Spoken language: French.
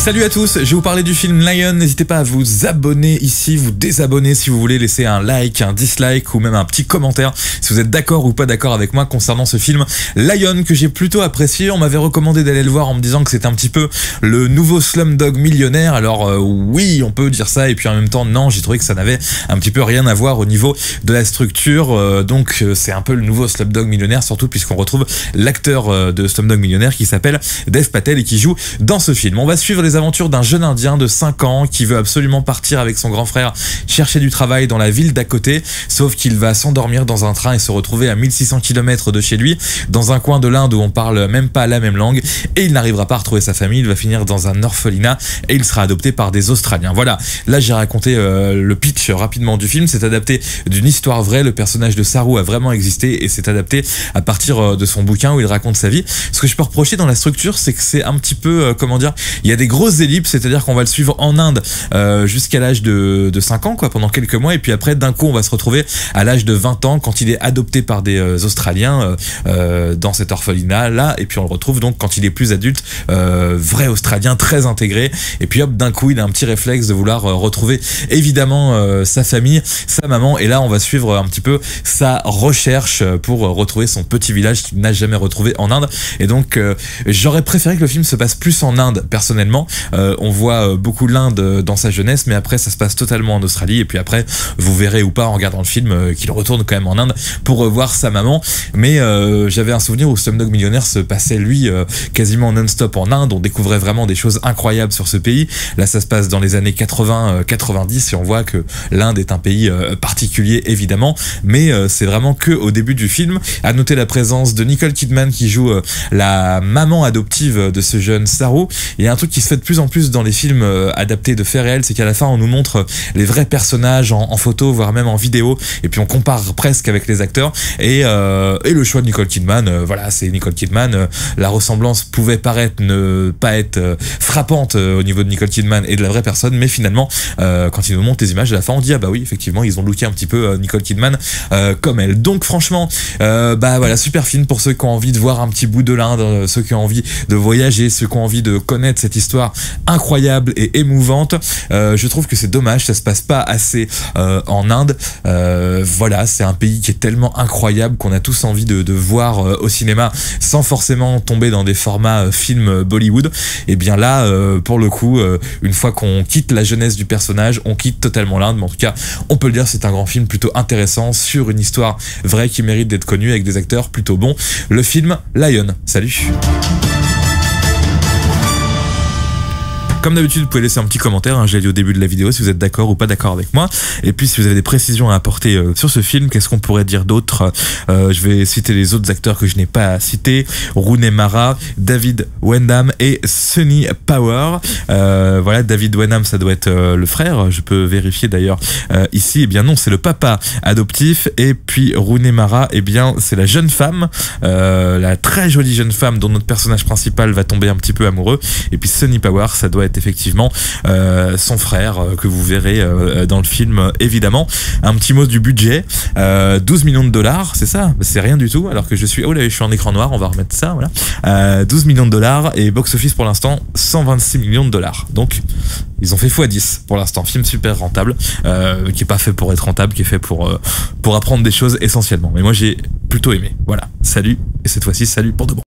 Salut à tous, je vais vous parler du film Lion. N'hésitez pas à vous abonner ici, vous désabonner si vous voulez, laisser un like, un dislike ou même un petit commentaire si vous êtes d'accord ou pas d'accord avec moi concernant ce film Lion que j'ai plutôt apprécié. On m'avait recommandé d'aller le voir en me disant que c'était un petit peu le nouveau Slumdog Millionnaire. Alors oui, on peut dire ça, et puis en même temps non, j'ai trouvé que ça n'avait un petit peu rien à voir au niveau de la structure. Donc c'est un peu le nouveau Slumdog Millionnaire, surtout puisqu'on retrouve l'acteur de Slumdog Millionnaire qui s'appelle Dev Patel et qui joue dans ce film. On va suivre les aventures d'un jeune indien de 5 ans qui veut absolument partir avec son grand frère chercher du travail dans la ville d'à côté, sauf qu'il va s'endormir dans un train et se retrouver à 1600 km de chez lui, dans un coin de l'Inde où on parle même pas la même langue, et il n'arrivera pas à retrouver sa famille. Il va finir dans un orphelinat et il sera adopté par des Australiens. Voilà, là j'ai raconté le pitch rapidement du film. C'est adapté d'une histoire vraie, le personnage de Saru a vraiment existé et c'est adapté à partir de son bouquin où il raconte sa vie. Ce que je peux reprocher dans la structure, c'est que c'est un petit peu, comment dire, il y a des grosses ellipses, c'est-à-dire qu'on va le suivre en Inde jusqu'à l'âge de 5 ans, quoi, pendant quelques mois, et puis après d'un coup on va se retrouver à l'âge de 20 ans quand il est adopté par des Australiens dans cet orphelinat là, et puis on le retrouve donc quand il est plus adulte, vrai Australien très intégré, et puis hop, d'un coup il a un petit réflexe de vouloir retrouver évidemment sa famille, sa maman, et là on va suivre un petit peu sa recherche pour retrouver son petit village qu'il n'a jamais retrouvé en Inde. Et donc j'aurais préféré que le film se passe plus en Inde personnellement. On voit beaucoup l'Inde dans sa jeunesse, mais après ça se passe totalement en Australie, et puis après vous verrez ou pas en regardant le film qu'il retourne quand même en Inde pour revoir sa maman. Mais j'avais un souvenir où Slumdog Millionnaire se passait lui quasiment non-stop en Inde. On découvrait vraiment des choses incroyables sur ce pays. Là ça se passe dans les années 80-90 et on voit que l'Inde est un pays particulier évidemment, mais c'est vraiment que au début du film. À noter la présence de Nicole Kidman qui joue la maman adoptive de ce jeune Saru. Il y a un truc qui se fait de plus en plus dans les films adaptés de faits réels, c'est qu'à la fin on nous montre les vrais personnages en photo, voire même en vidéo, et puis on compare presque avec les acteurs, et le choix de Nicole Kidman, voilà, c'est Nicole Kidman. La ressemblance pouvait paraître ne pas être frappante au niveau de Nicole Kidman et de la vraie personne, mais finalement quand ils nous montrent les images à la fin on dit ah bah oui, effectivement ils ont looké un petit peu Nicole Kidman comme elle. Donc franchement bah voilà, super film pour ceux qui ont envie de voir un petit bout de l'Inde, ceux qui ont envie de voyager, ceux qui ont envie de connaître cette histoire incroyable et émouvante. Je trouve que c'est dommage, ça se passe pas assez en Inde. Voilà, c'est un pays qui est tellement incroyable qu'on a tous envie de voir au cinéma sans forcément tomber dans des formats films Bollywood. Et bien là, pour le coup, une fois qu'on quitte la jeunesse du personnage, on quitte totalement l'Inde. Mais en tout cas, on peut le dire, c'est un grand film plutôt intéressant sur une histoire vraie qui mérite d'être connue avec des acteurs plutôt bons. Le film Lion. Salut. Comme d'habitude, vous pouvez laisser un petit commentaire, hein, je l'ai dit au début de la vidéo, si vous êtes d'accord ou pas d'accord avec moi. Et puis si vous avez des précisions à apporter sur ce film, qu'est-ce qu'on pourrait dire d'autre? Je vais citer les autres acteurs que je n'ai pas cités: Rooney Mara, David Wenham et Sunny Power. Voilà, David Wenham, ça doit être le frère, je peux vérifier d'ailleurs ici. Eh bien non, c'est le papa adoptif. Et puis Rooney Mara, eh bien c'est la jeune femme, la très jolie jeune femme dont notre personnage principal va tomber un petit peu amoureux. Et puis Sunny Power, ça doit être effectivement son frère que vous verrez dans le film évidemment. Un petit mot du budget, 12 millions de dollars, c'est ça? C'est rien du tout, alors que je suis... Oh là, je suis en écran noir, on va remettre ça, voilà. 12 millions de dollars, et box-office pour l'instant 126 millions de dollars. Donc ils ont fait x10 pour l'instant. Film super rentable, qui est pas fait pour être rentable, qui est fait pour apprendre des choses essentiellement. Mais moi j'ai plutôt aimé. Voilà, salut, et cette fois-ci salut pour de bon.